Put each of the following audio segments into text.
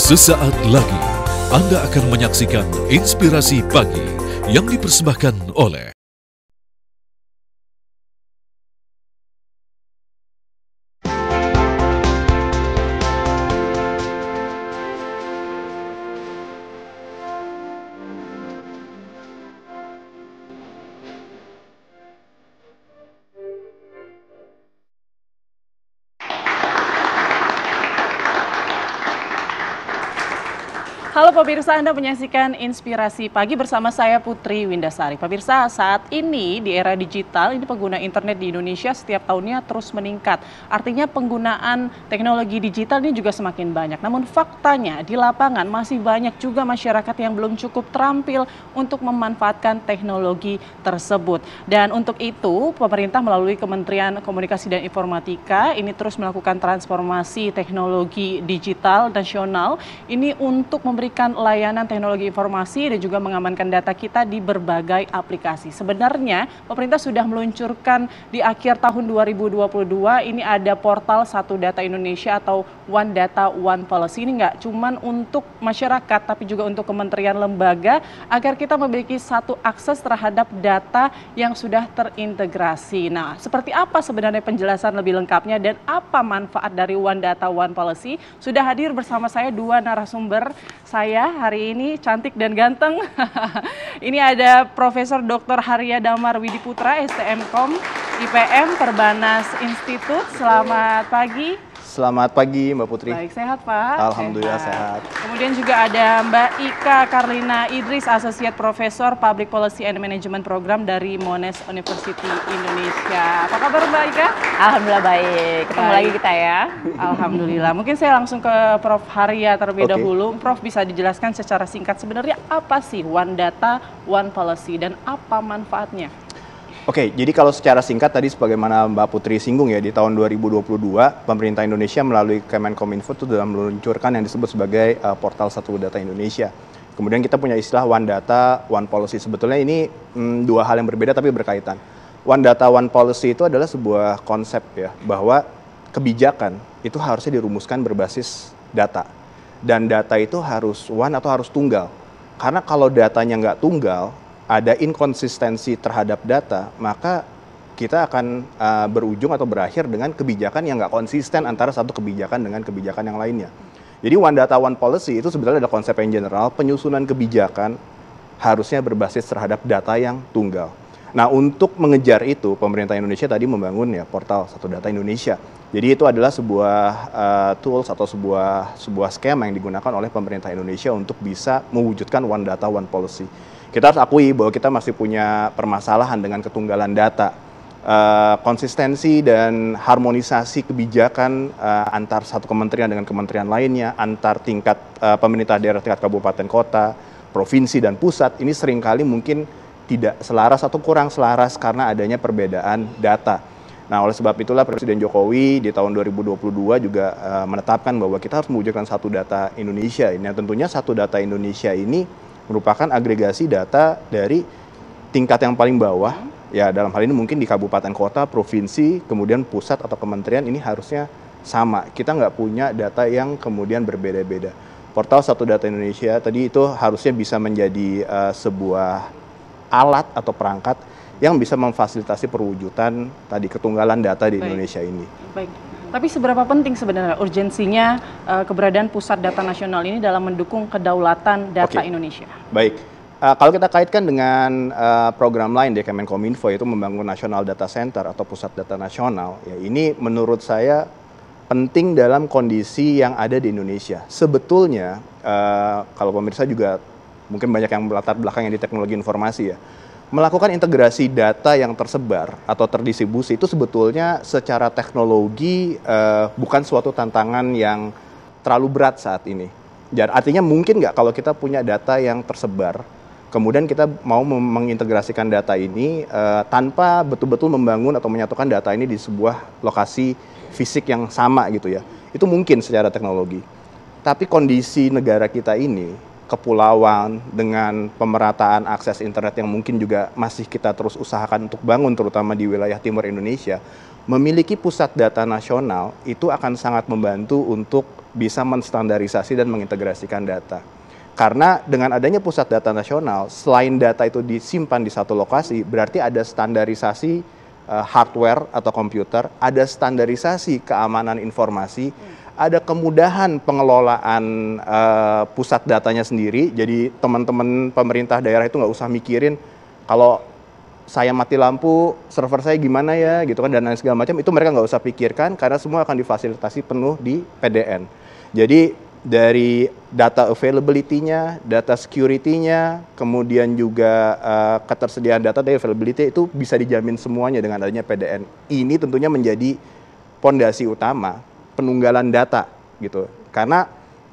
Sesaat lagi Anda akan menyaksikan Inspirasi Pagi yang dipersembahkan oleh Halo pemirsa, Anda menyaksikan Inspirasi Pagi bersama saya Putri Windasari. Pemirsa, saat ini di era digital, ini pengguna internet di Indonesia setiap tahunnya terus meningkat. Artinya penggunaan teknologi digital ini juga semakin banyak. Namun faktanya di lapangan masih banyak juga masyarakat yang belum cukup terampil untuk memanfaatkan teknologi tersebut. Dan untuk itu, pemerintah melalui Kementerian Komunikasi dan Informatika ini terus melakukan transformasi teknologi digital nasional ini untuk memberikan layanan teknologi informasi dan juga mengamankan data kita di berbagai aplikasi. Sebenarnya pemerintah sudah meluncurkan di akhir tahun 2022 ini ada portal Satu Data Indonesia atau One Data One Policy. Ini nggak cuman untuk masyarakat tapi juga untuk kementerian lembaga agar kita memiliki satu akses terhadap data yang sudah terintegrasi. Nah, seperti apa sebenarnya penjelasan lebih lengkapnya dan apa manfaat dari One Data One Policy? Sudah hadir bersama saya dua narasumber saya hari ini cantik dan ganteng. Ini ada Profesor Dr. Haria Damar Widiputra, STMkom, IPM, Perbanas Institut. Selamat pagi. Selamat pagi Mbak Putri. Baik, sehat Pak? Alhamdulillah sehat. Kemudian juga ada Mbak Ika Karlina Idris, Associate Professor Public Policy and Management Program dari Monash University Indonesia. Apa kabar Mbak Ika? Alhamdulillah baik. Ketemu lagi kita ya. Alhamdulillah. Mungkin saya langsung ke Prof. Haria terlebih dahulu. Prof, bisa dijelaskan secara singkat sebenarnya apa sih One Data One Policy dan apa manfaatnya? Oke, jadi kalau secara singkat tadi sebagaimana Mbak Putri singgung ya, di tahun 2022 pemerintah Indonesia melalui Kemenkominfo itu sudah meluncurkan yang disebut sebagai portal Satu Data Indonesia. Kemudian kita punya istilah One Data One Policy. Sebetulnya ini dua hal yang berbeda tapi berkaitan. One Data One Policy itu adalah sebuah konsep ya, bahwa kebijakan itu harusnya dirumuskan berbasis data. Dan data itu harus one atau harus tunggal. Karena kalau datanya nggak tunggal, ada inkonsistensi terhadap data, maka kita akan berujung atau berakhir dengan kebijakan yang nggak konsisten antara satu kebijakan dengan kebijakan yang lainnya. Jadi One Data One Policy itu sebenarnya ada konsep yang general, penyusunan kebijakan harusnya berbasis terhadap data yang tunggal. Nah, untuk mengejar itu, pemerintah Indonesia tadi membangun ya portal Satu Data Indonesia. Jadi itu adalah sebuah tools atau sebuah skema yang digunakan oleh pemerintah Indonesia untuk bisa mewujudkan One Data One Policy. Kita harus akui bahwa kita masih punya permasalahan dengan ketunggalan data. Konsistensi dan harmonisasi kebijakan antar satu kementerian dengan kementerian lainnya, antar tingkat pemerintah daerah, tingkat kabupaten kota, provinsi dan pusat, ini seringkali mungkin tidak selaras atau kurang selaras karena adanya perbedaan data. Nah, oleh sebab itulah Presiden Jokowi di tahun 2022 juga menetapkan bahwa kita harus mewujudkan Satu Data Indonesia. Ini tentunya Satu Data Indonesia ini merupakan agregasi data dari tingkat yang paling bawah, ya dalam hal ini mungkin di kabupaten kota, provinsi, kemudian pusat atau kementerian ini harusnya sama. Kita nggak punya data yang kemudian berbeda-beda. Portal Satu Data Indonesia tadi itu harusnya bisa menjadi sebuah alat atau perangkat yang bisa memfasilitasi perwujudan tadi ketunggalan data di Indonesia ini. Baik. Tapi seberapa penting sebenarnya urgensinya keberadaan Pusat Data Nasional ini dalam mendukung kedaulatan data Indonesia? Baik, kalau kita kaitkan dengan program lain di Kemenkominfo yaitu membangun National Data Center atau Pusat Data Nasional, ya ini menurut saya penting dalam kondisi yang ada di Indonesia. Sebetulnya kalau pemirsa juga mungkin banyak yang latar belakangnya di teknologi informasi ya, melakukan integrasi data yang tersebar atau terdistribusi itu sebetulnya secara teknologi bukan suatu tantangan yang terlalu berat saat ini. Jadi artinya mungkin nggak kalau kita punya data yang tersebar, kemudian kita mau mengintegrasikan data ini tanpa betul-betul membangun atau menyatukan data ini di sebuah lokasi fisik yang sama gitu ya. Itu mungkin secara teknologi. Tapi kondisi negara kita ini, kepulauan dengan pemerataan akses internet yang mungkin juga masih kita terus usahakan untuk bangun terutama di wilayah timur Indonesia, memiliki pusat data nasional itu akan sangat membantu untuk bisa menstandarisasi dan mengintegrasikan data. Karena dengan adanya pusat data nasional, selain data itu disimpan di satu lokasi, berarti ada standarisasi hardware atau komputer, ada standarisasi keamanan informasi, ada kemudahan pengelolaan pusat datanya sendiri. Jadi teman-teman pemerintah daerah itu nggak usah mikirin kalau saya mati lampu, server saya gimana ya, gitu kan, dan lain segala macam, itu mereka nggak usah pikirkan karena semua akan difasilitasi penuh di PDN. Jadi dari data availability-nya, data security-nya, kemudian juga ketersediaan data dari availability itu bisa dijamin semuanya dengan adanya PDN. Ini tentunya menjadi pondasi utama penunggalan data, gitu. Karena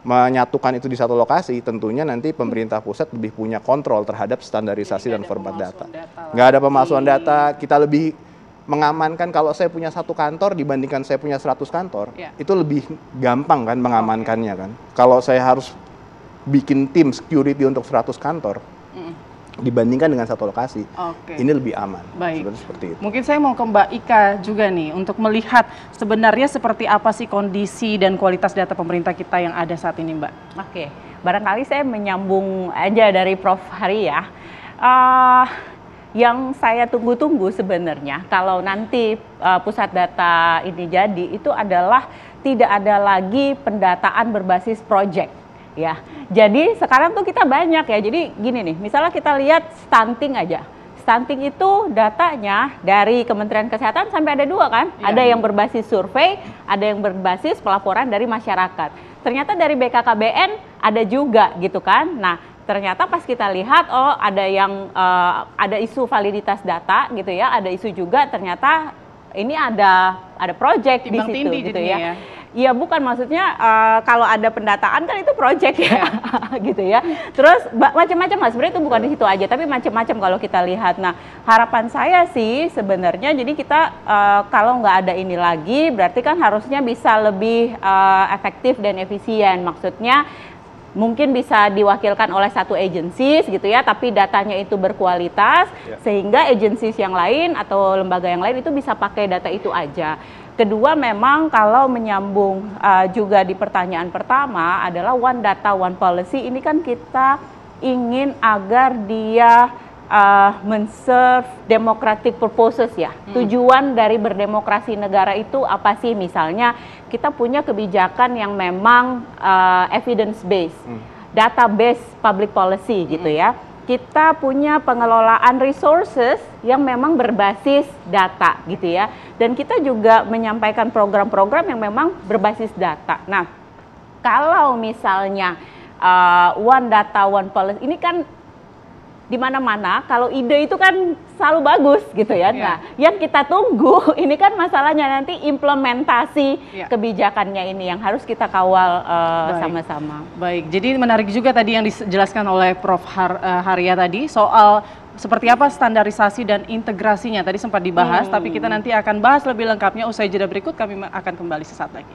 menyatukan itu di satu lokasi, tentunya nanti pemerintah pusat lebih punya kontrol terhadap standarisasi dan format data. Nggak ada pemalsuan data, kita lebih mengamankan. Kalau saya punya satu kantor dibandingkan saya punya 100 kantor, itu lebih gampang kan mengamankannya kan. Kalau saya harus bikin tim security untuk 100 kantor, dibandingkan dengan satu lokasi, ini lebih aman. Baik. Seperti itu. Mungkin saya mau ke Mbak Ika juga nih untuk melihat sebenarnya seperti apa sih kondisi dan kualitas data pemerintah kita yang ada saat ini, Mbak. Oke, barangkali saya menyambung aja dari Prof. Hari ya. Yang saya tunggu-tunggu sebenarnya kalau nanti pusat data ini jadi itu adalah tidak ada lagi pendataan berbasis project. Ya, jadi sekarang tuh kita banyak ya. Jadi gini nih, misalnya kita lihat stunting aja. Stunting itu datanya dari Kementerian Kesehatan sampai ada 2 kan? Ya. Ada yang berbasis survei, ada yang berbasis pelaporan dari masyarakat. Ternyata dari BKKBN ada juga gitu kan. Nah, ternyata pas kita lihat ada yang ada isu validitas data gitu ya, ada isu juga ternyata ini ada project di situ gitu ya. Iya, bukan, maksudnya kalau ada pendataan kan itu project ya, gitu ya. Terus macam-macam lah, sebenarnya itu bukan di situ aja, tapi macam-macam kalau kita lihat. Nah, harapan saya sih sebenarnya, jadi kita kalau nggak ada ini lagi, berarti kan harusnya bisa lebih efektif dan efisien. Maksudnya mungkin bisa diwakilkan oleh satu agensi gitu ya, tapi datanya itu berkualitas, sehingga agensi yang lain atau lembaga yang lain itu bisa pakai data itu aja. Kedua, memang kalau menyambung juga di pertanyaan pertama adalah One Data One Policy, ini kan kita ingin agar dia men-serve democratic purposes ya. Tujuan dari berdemokrasi negara itu apa sih? Misalnya kita punya kebijakan yang memang evidence based, data based public policy gitu ya. Kita punya pengelolaan resources yang memang berbasis data gitu ya. Dan kita juga menyampaikan program-program yang memang berbasis data. Nah, kalau misalnya One Data One Policy ini kan di mana-mana, kalau ide itu kan selalu bagus gitu ya. Nah, yang kita tunggu ini kan masalahnya nanti implementasi kebijakannya ini yang harus kita kawal sama-sama. Baik, jadi menarik juga tadi yang dijelaskan oleh Prof. Haria tadi soal seperti apa standarisasi dan integrasinya tadi sempat dibahas, tapi kita nanti akan bahas lebih lengkapnya usai jeda berikut. Kami akan kembali sesaat lagi.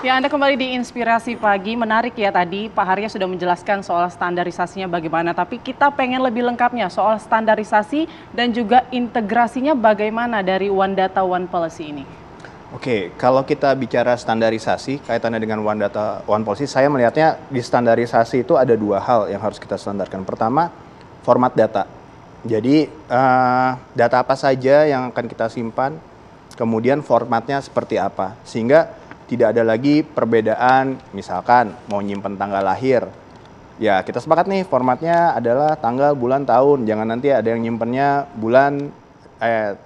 Ya, Anda kembali di Inspirasi Pagi. Menarik ya tadi Pak Haria sudah menjelaskan soal standarisasinya bagaimana, tapi kita pengen lebih lengkapnya soal standarisasi dan juga integrasinya bagaimana dari One Data One Policy ini. Oke, kalau kita bicara standarisasi kaitannya dengan One Data One Policy, saya melihatnya di standarisasi itu ada 2 hal yang harus kita standarkan. Pertama, format data. Jadi data apa saja yang akan kita simpan, kemudian formatnya seperti apa, sehingga tidak ada lagi perbedaan. Misalkan mau nyimpen tanggal lahir, ya kita sepakat nih formatnya adalah tanggal, bulan, tahun. Jangan nanti ada yang nyimpennya bulan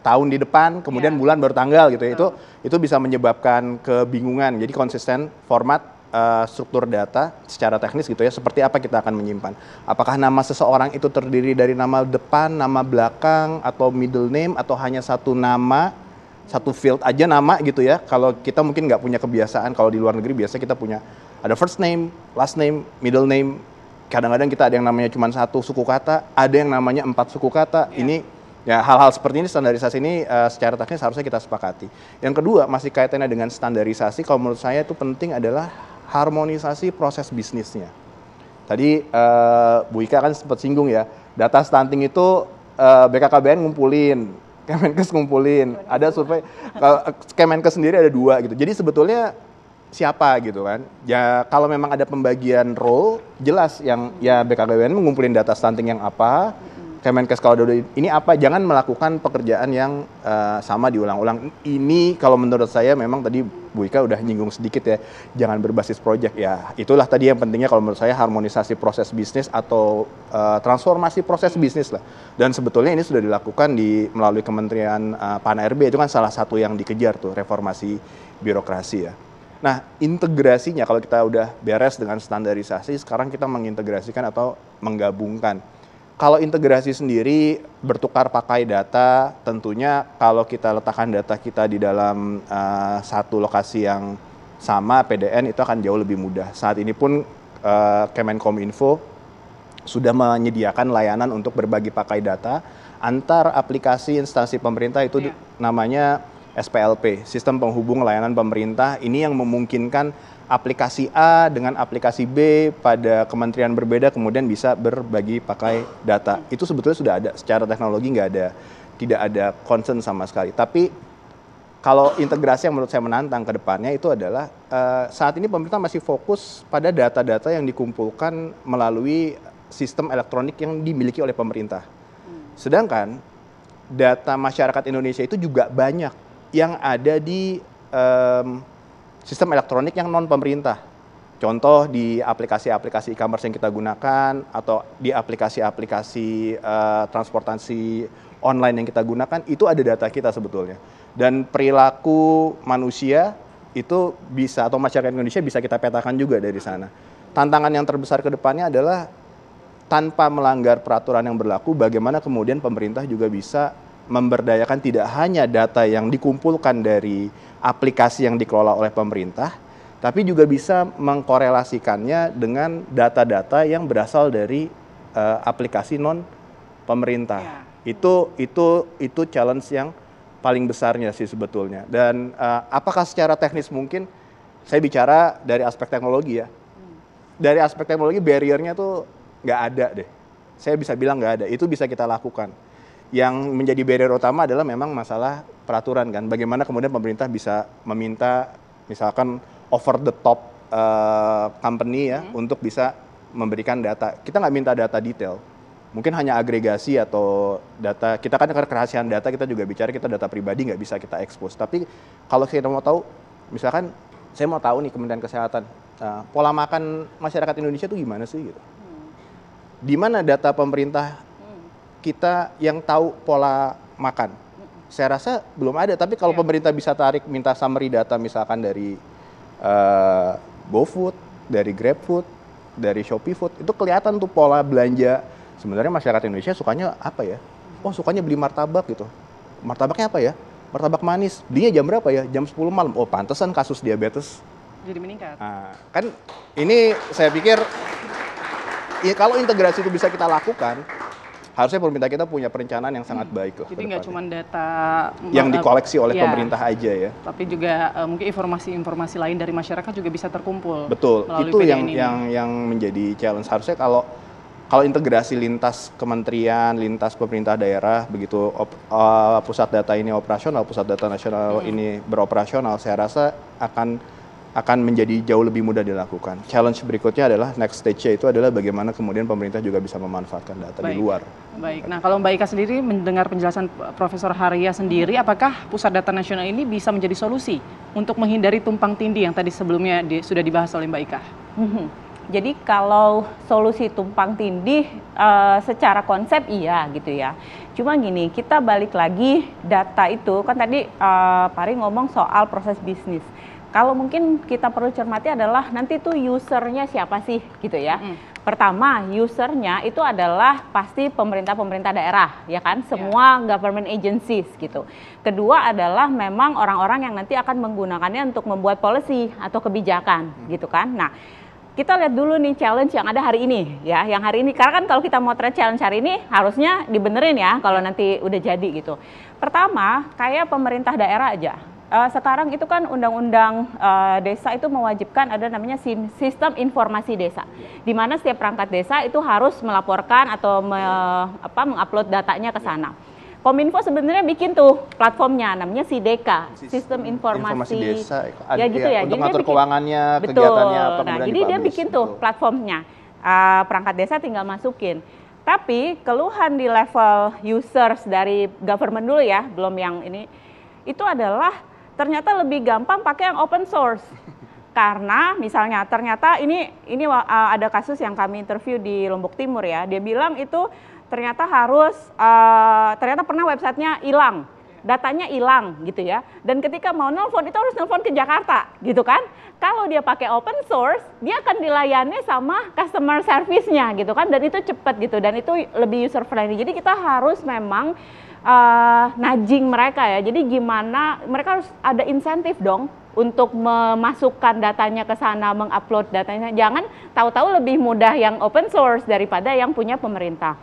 tahun di depan, kemudian bulan baru tanggal gitu. Itu bisa menyebabkan kebingungan. Jadi konsisten format struktur data secara teknis gitu ya. Seperti apa kita akan menyimpan? Apakah nama seseorang itu terdiri dari nama depan, nama belakang, atau middle name, atau hanya satu nama? Satu field aja nama gitu ya. Kalau kita mungkin nggak punya kebiasaan, kalau di luar negeri biasa kita punya ada first name, last name, middle name, kadang-kadang kita ada yang namanya cuma 1 suku kata, ada yang namanya 4 suku kata. Ini ya hal-hal seperti ini, standarisasi ini secara teknis harusnya kita sepakati. Yang kedua, masih kaitannya dengan standarisasi, kalau menurut saya itu penting adalah harmonisasi proses bisnisnya. Tadi Bu Ika kan sempat singgung ya, data stunting itu BKKBN ngumpulin, Kemenkes ngumpulin, ada survei, Kemenkes sendiri ada 2 gitu. Jadi sebetulnya siapa gitu kan? Ya kalau memang ada pembagian role, jelas yang ya BKKBN mengumpulin data stunting yang apa, Kemenkes kalau ada ini apa, jangan melakukan pekerjaan yang sama diulang-ulang. Ini kalau menurut saya memang tadi Bu Ika udah nyinggung sedikit ya, jangan berbasis project ya. Itulah tadi yang pentingnya kalau menurut saya harmonisasi proses bisnis atau transformasi proses bisnis lah. Dan sebetulnya ini sudah dilakukan melalui Kementerian PAN-RB, itu kan salah satu yang dikejar tuh, reformasi birokrasi ya. Nah, integrasinya kalau kita udah beres dengan standarisasi, sekarang kita mengintegrasikan atau menggabungkan. Kalau integrasi sendiri bertukar pakai data, tentunya kalau kita letakkan data kita di dalam satu lokasi yang sama, PDN itu akan jauh lebih mudah. Saat ini pun Kemenkominfo sudah menyediakan layanan untuk berbagi pakai data antar aplikasi instansi pemerintah, itu namanya SPLP, Sistem Penghubung Layanan Pemerintah. Ini yang memungkinkan aplikasi A dengan aplikasi B pada kementerian berbeda kemudian bisa berbagi pakai data. Itu sebetulnya sudah ada, secara teknologi tidak ada concern sama sekali. Tapi kalau integrasi yang menurut saya menantang ke depannya itu adalah saat ini pemerintah masih fokus pada data-data yang dikumpulkan melalui sistem elektronik yang dimiliki oleh pemerintah. Sedangkan data masyarakat Indonesia itu juga banyak yang ada di sistem elektronik yang non pemerintah. Contoh di aplikasi-aplikasi e-commerce yang kita gunakan atau di aplikasi-aplikasi transportasi online yang kita gunakan, itu ada data kita sebetulnya. Dan perilaku manusia itu bisa, atau masyarakat Indonesia bisa kita petakan juga dari sana. Tantangan yang terbesar ke depannya adalah tanpa melanggar peraturan yang berlaku, bagaimana kemudian pemerintah juga bisa memberdayakan tidak hanya data yang dikumpulkan dari aplikasi yang dikelola oleh pemerintah, tapi juga bisa mengkorelasikannya dengan data-data yang berasal dari aplikasi non pemerintah. Itu challenge yang paling besarnya sih sebetulnya. Dan apakah secara teknis mungkin? Saya bicara dari aspek teknologi ya. Dari aspek teknologi barrier-nya tuh nggak ada deh. Saya bisa bilang nggak ada. Itu bisa kita lakukan. Yang menjadi barrier utama adalah memang masalah peraturan kan. Bagaimana kemudian pemerintah bisa meminta misalkan over the top company ya untuk bisa memberikan data. Kita nggak minta data detail. Mungkin hanya agregasi atau data. Kita kan kerahasiaan data, kita juga bicara kita data pribadi nggak bisa kita expose. Tapi kalau kita mau tahu, misalkan saya mau tahu nih Kementerian Kesehatan, pola makan masyarakat Indonesia itu gimana sih gitu. Di mana data pemerintah kita yang tahu pola makan? Saya rasa belum ada, tapi kalau pemerintah bisa minta summary data misalkan dari GoFood, dari GrabFood, dari Shopee Food, itu kelihatan tuh pola belanja. Sebenarnya masyarakat Indonesia sukanya apa ya? Oh, sukanya beli martabak gitu. Martabaknya apa ya? Martabak manis. Belinya jam berapa ya? Jam 10 malam. Oh, pantesan kasus diabetes jadi meningkat. Nah, kan ini saya pikir ya kalau integrasi itu bisa kita lakukan, harusnya pemerintah kita punya perencanaan yang sangat baik lah. Jadi nggak cuma data yang dikoleksi oleh pemerintah aja ya. Tapi juga mungkin informasi-informasi lain dari masyarakat juga bisa terkumpul. Betul. Itu yang menjadi challenge. Harusnya kalau integrasi lintas kementerian, lintas pemerintah daerah, begitu pusat data ini operasional, pusat data nasional ini beroperasional, saya rasa akan menjadi jauh lebih mudah dilakukan. Challenge berikutnya adalah next stage-nya itu adalah bagaimana kemudian pemerintah juga bisa memanfaatkan data di luar. Baik, nah kalau Mbak Ika sendiri mendengar penjelasan Profesor Haria sendiri, apakah Pusat Data Nasional ini bisa menjadi solusi untuk menghindari tumpang tindih yang tadi sebelumnya sudah dibahas oleh Mbak Ika? Jadi kalau solusi tumpang tindih secara konsep iya gitu ya. Cuma gini, kita balik lagi data itu, kan tadi Pak Ari ngomong soal proses bisnis. Kalau mungkin kita perlu cermati adalah nanti tuh usernya siapa sih gitu ya. Pertama, usernya itu adalah pasti pemerintah-pemerintah daerah, ya kan? Semua government agencies gitu. Kedua adalah memang orang-orang yang nanti akan menggunakannya untuk membuat policy atau kebijakan gitu kan. Nah, kita lihat dulu nih challenge yang ada hari ini ya, yang hari ini. Karena kan kalau kita mau trade challenge hari ini harusnya dibenerin ya kalau nanti udah jadi gitu. Pertama, kayak pemerintah daerah aja. Sekarang itu kan undang-undang desa itu mewajibkan ada namanya sistem informasi desa, di mana setiap perangkat desa itu harus melaporkan atau mengupload datanya ke sana. Kominfo sebenarnya bikin tuh platformnya, namanya SIDEKA, Sistem Informasi Desa. Ya gitu ya. Untuk jadi ngatur keuangannya, betul. kegiatannya, apa Nah, jadi dia bikin tuh platformnya, perangkat desa tinggal masukin. Tapi keluhan di level users dari government dulu ya, belum yang ini, itu adalah ternyata lebih gampang pakai yang open source. Karena misalnya ternyata ini ada kasus yang kami interview di Lombok Timur ya, dia bilang itu ternyata ternyata pernah websitenya hilang, datanya hilang gitu ya. Dan ketika mau nelfon itu harus nelfon ke Jakarta gitu kan. Kalau dia pakai open source, dia akan dilayani sama customer service-nya gitu kan. Dan itu cepat gitu, dan itu lebih user friendly. Jadi kita harus memang nudging mereka ya. Jadi gimana, mereka harus ada insentif dong untuk memasukkan datanya ke sana, mengupload datanya. Jangan tahu-tahu lebih mudah yang open source daripada yang punya pemerintah.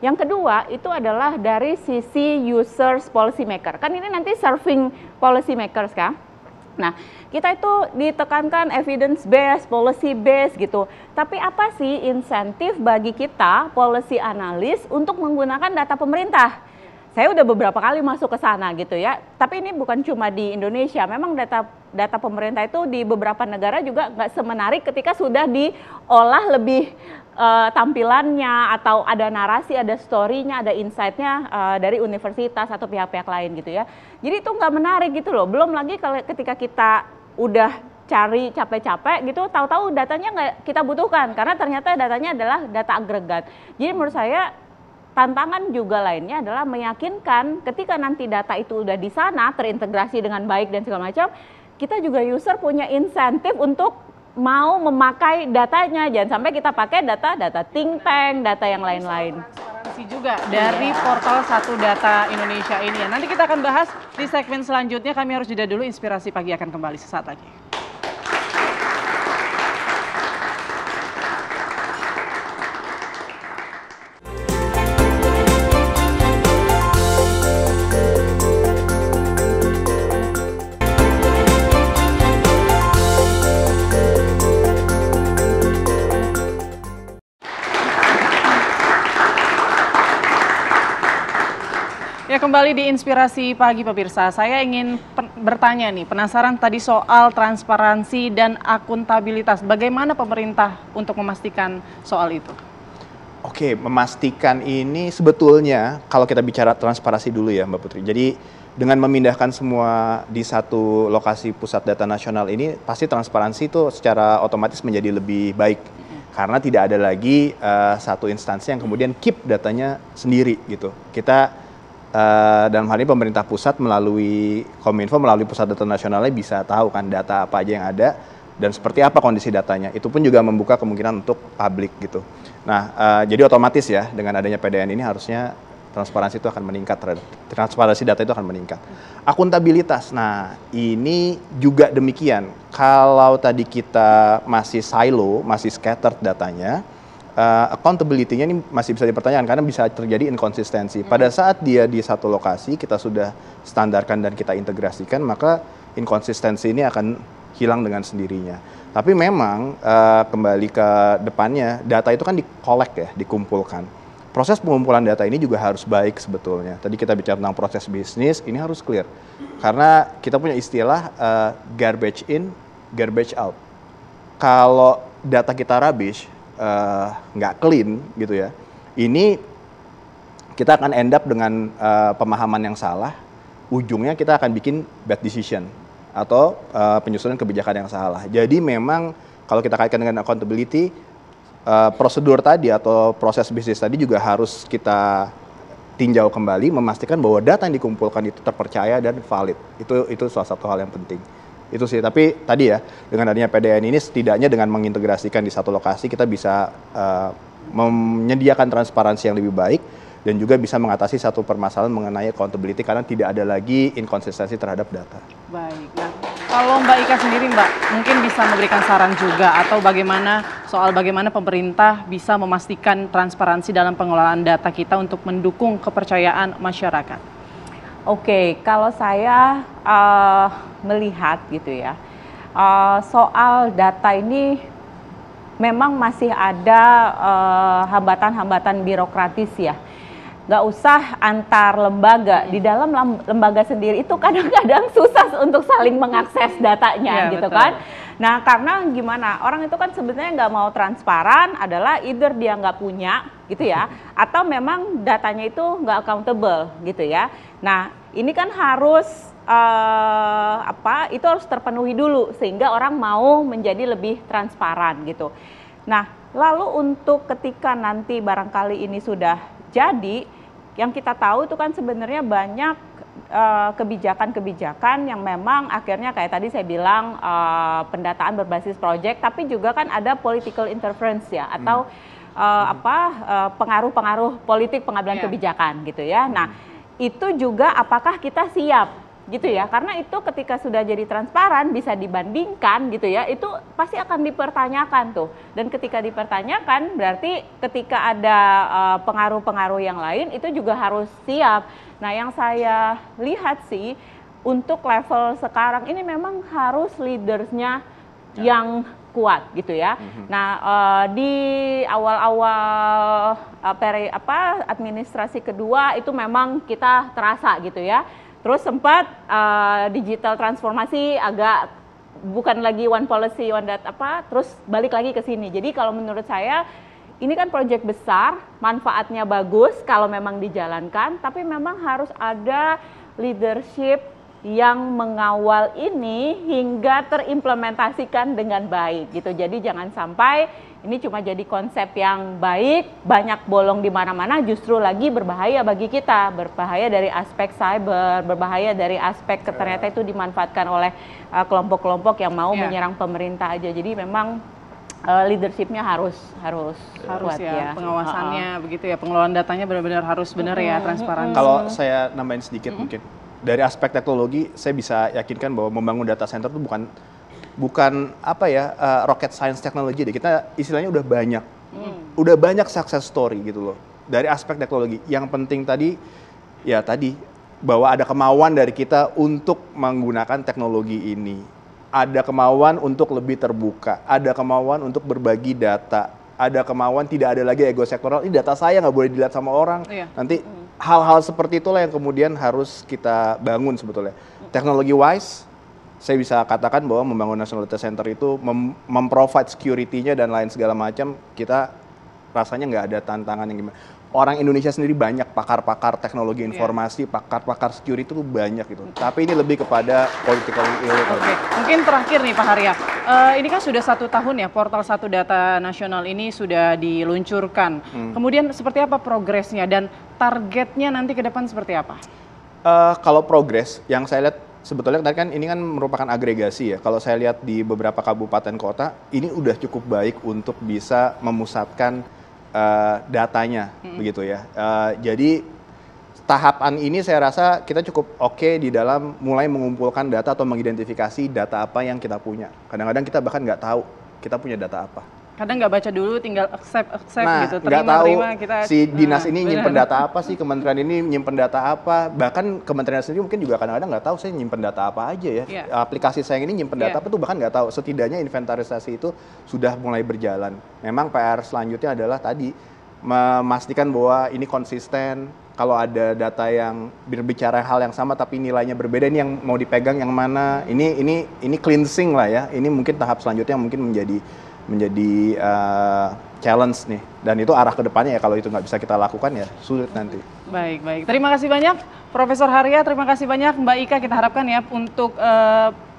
Yang kedua itu adalah dari sisi users policy maker. Kan ini nanti serving policy makers kan. Nah, kita itu ditekankan evidence based, policy based gitu. Tapi apa sih insentif bagi kita policy analis untuk menggunakan data pemerintah? Saya udah beberapa kali masuk ke sana gitu ya. Tapi ini bukan cuma di Indonesia. Memang data pemerintah itu di beberapa negara juga nggak semenarik ketika sudah diolah lebih tampilannya, atau ada narasi, ada story-nya, ada insight-nya dari universitas atau pihak-pihak lain gitu ya. Jadi itu nggak menarik gitu loh. Belum lagi kalau ketika kita udah cari capek-capek gitu, tahu-tahu datanya nggak kita butuhkan karena ternyata datanya adalah data agregat. Jadi menurut saya tantangan juga lainnya adalah meyakinkan ketika nanti data itu udah di sana terintegrasi dengan baik dan segala macam, kita juga user punya insentif untuk mau memakai datanya. Jangan sampai kita pakai data think tank, data yang lain-lain. Transparansi juga dari portal Satu Data Indonesia ini ya. Nanti kita akan bahas di segmen selanjutnya. Kami harus jeda dulu. Inspirasi Pagi akan kembali sesaat lagi. Ya, kembali di Inspirasi Pagi pemirsa. Saya ingin bertanya nih, penasaran tadi soal transparansi dan akuntabilitas. Bagaimana pemerintah untuk memastikan soal itu? Oke, memastikan ini sebetulnya kalau kita bicara transparansi dulu ya Mbak Putri. Jadi dengan memindahkan semua di satu lokasi pusat data nasional ini, pasti transparansi itu secara otomatis menjadi lebih baik. Karena tidak ada lagi satu instansi yang kemudian keep datanya sendiri gitu. Kita dalam hal ini pemerintah pusat melalui Kominfo, melalui Pusat Data Nasionalnya bisa tahu kan data apa aja yang ada dan seperti apa kondisi datanya. Itu pun juga membuka kemungkinan untuk publik gitu. Nah, jadi otomatis ya dengan adanya PDN ini harusnya transparansi itu akan meningkat, transparansi data itu akan meningkat. Akuntabilitas, nah ini juga demikian. Kalau tadi kita masih silo, masih scattered datanya, accountability-nya ini masih bisa dipertanyakan karena bisa terjadi inkonsistensi. Pada saat dia di satu lokasi, kita sudah standarkan dan kita integrasikan, maka inkonsistensi ini akan hilang dengan sendirinya. Tapi memang kembali ke depannya, data itu kan di-collect ya, dikumpulkan. Proses pengumpulan data ini juga harus baik sebetulnya. Tadi kita bicara tentang proses bisnis, ini harus clear. Karena kita punya istilah garbage in, garbage out. Kalau data kita rubbish, nggak clean gitu ya, ini kita akan end up dengan pemahaman yang salah, ujungnya kita akan bikin bad decision atau penyusunan kebijakan yang salah. Jadi memang kalau kita kaitkan dengan accountability, prosedur tadi atau proses bisnis tadi juga harus kita tinjau kembali, memastikan bahwa data yang dikumpulkan itu terpercaya dan valid. Itu salah satu hal yang penting. Itu sih, tapi tadi ya dengan adanya PDN ini setidaknya dengan mengintegrasikan di satu lokasi kita bisa menyediakan transparansi yang lebih baik dan juga bisa mengatasi satu permasalahan mengenai accountability karena tidak ada lagi inkonsistensi terhadap data. Baik, nah kalau Mbak Ika sendiri Mbak mungkin bisa memberikan saran juga atau bagaimana soal bagaimana pemerintah bisa memastikan transparansi dalam pengelolaan data kita untuk mendukung kepercayaan masyarakat. Oke, kalau saya melihat gitu ya, soal data ini memang masih ada hambatan-hambatan birokratis ya. Nggak usah antar lembaga, di dalam lembaga sendiri itu kadang-kadang susah untuk saling mengakses datanya gitu betul. Kan. Nah karena gimana, orang itu kan sebenarnya nggak mau transparan adalah either dia nggak punya gitu ya, atau memang datanya itu nggak accountable gitu ya. Nah ini kan harus itu harus terpenuhi dulu sehingga orang mau menjadi lebih transparan gitu. Nah lalu untuk ketika nanti barangkali ini sudah jadi, yang kita tahu itu kan sebenarnya banyak kebijakan-kebijakan yang memang akhirnya kayak tadi saya bilang pendataan berbasis proyek, tapi juga kan ada political interference ya, atau pengaruh-pengaruh politik pengambilan kebijakan gitu ya. Nah itu juga apakah kita siap gitu ya, karena itu ketika sudah jadi transparan bisa dibandingkan gitu ya, itu pasti akan dipertanyakan tuh, dan ketika dipertanyakan berarti ketika ada pengaruh-pengaruh yang lain itu juga harus siap. Nah yang saya lihat sih untuk level sekarang ini memang harus leadersnya yang kuat gitu ya. Nah di awal-awal administrasi kedua itu memang kita terasa gitu ya. Terus sempat digital transformasi agak bukan lagi one policy, one data terus balik lagi ke sini. Jadi kalau menurut saya ini kan proyek besar, manfaatnya bagus kalau memang dijalankan, tapi memang harus ada leadership yang mengawal ini hingga terimplementasikan dengan baik gitu. Jadi jangan sampai ini cuma jadi konsep yang baik, banyak bolong di mana-mana, justru lagi berbahaya bagi kita, berbahaya dari aspek cyber, berbahaya dari aspek ternyata itu dimanfaatkan oleh kelompok-kelompok yang mau menyerang pemerintah aja. Jadi memang leadershipnya harus kuat ya. Pengawasannya begitu ya, pengelolaan datanya benar-benar harus benar ya, transparan. Kalau saya nambahin sedikit mungkin, dari aspek teknologi saya bisa yakinkan bahwa membangun data center itu bukan rocket science technology deh. Kita istilahnya udah banyak success story gitu loh. Dari aspek teknologi, yang penting tadi bahwa ada kemauan dari kita untuk menggunakan teknologi ini, ada kemauan untuk lebih terbuka, ada kemauan untuk berbagi data, ada kemauan tidak ada lagi ego sektoral. Ini data saya nggak boleh dilihat sama orang. Nanti hal-hal seperti itulah yang kemudian harus kita bangun sebetulnya. Teknologi wise, saya bisa katakan bahwa membangun National Data Center itu memprovide security-nya dan lain segala macam, kita rasanya nggak ada tantangan yang gimana. Orang Indonesia sendiri banyak pakar-pakar teknologi informasi, pakar-pakar security itu banyak gitu. Tapi ini lebih kepada political will. Oke, mungkin terakhir nih Pak Harya, ini kan sudah 1 tahun ya portal Satu Data Nasional ini sudah diluncurkan. Kemudian seperti apa progresnya dan targetnya nanti ke depan seperti apa? Kalau progres, yang saya lihat sebetulnya tadi kan ini kan merupakan agregasi ya. Kalau saya lihat di beberapa kabupaten kota, ini udah cukup baik untuk bisa memusatkan datanya, begitu ya. Jadi tahapan ini saya rasa kita cukup oke di dalam mulai mengumpulkan data atau mengidentifikasi data apa yang kita punya. Kadang-kadang kita bahkan nggak tahu kita punya data apa. Kadang nggak baca dulu, tinggal accept gitu. Nggak tahu si dinas ini nyimpen data apa sih, kementerian ini nyimpen data apa. Bahkan kementerian sendiri mungkin juga kadang-kadang nggak tahu saya nyimpen data apa aja ya. Aplikasi saya ini nyimpen data apa tuh bahkan nggak tahu. Setidaknya inventarisasi itu sudah mulai berjalan. Memang PR selanjutnya adalah tadi memastikan bahwa ini konsisten. Kalau ada data yang berbicara hal yang sama tapi nilainya berbeda, ini yang mau dipegang yang mana. Ini cleansing lah ya. Ini mungkin tahap selanjutnya mungkin menjadi challenge nih, dan itu arah ke depannya ya. Kalau itu nggak bisa kita lakukan ya sulit nanti. Baik. Terima kasih banyak Profesor Harya, terima kasih banyak Mbak Ika. Kita harapkan ya untuk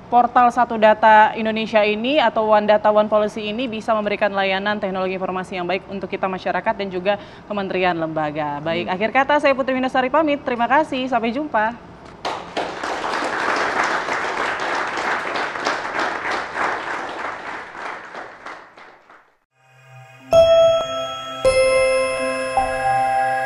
portal Satu Data Indonesia ini atau One Data One Policy ini bisa memberikan layanan teknologi informasi yang baik untuk kita masyarakat dan juga kementerian lembaga. Baik, akhir kata saya Putri Windasari pamit. Terima kasih, sampai jumpa.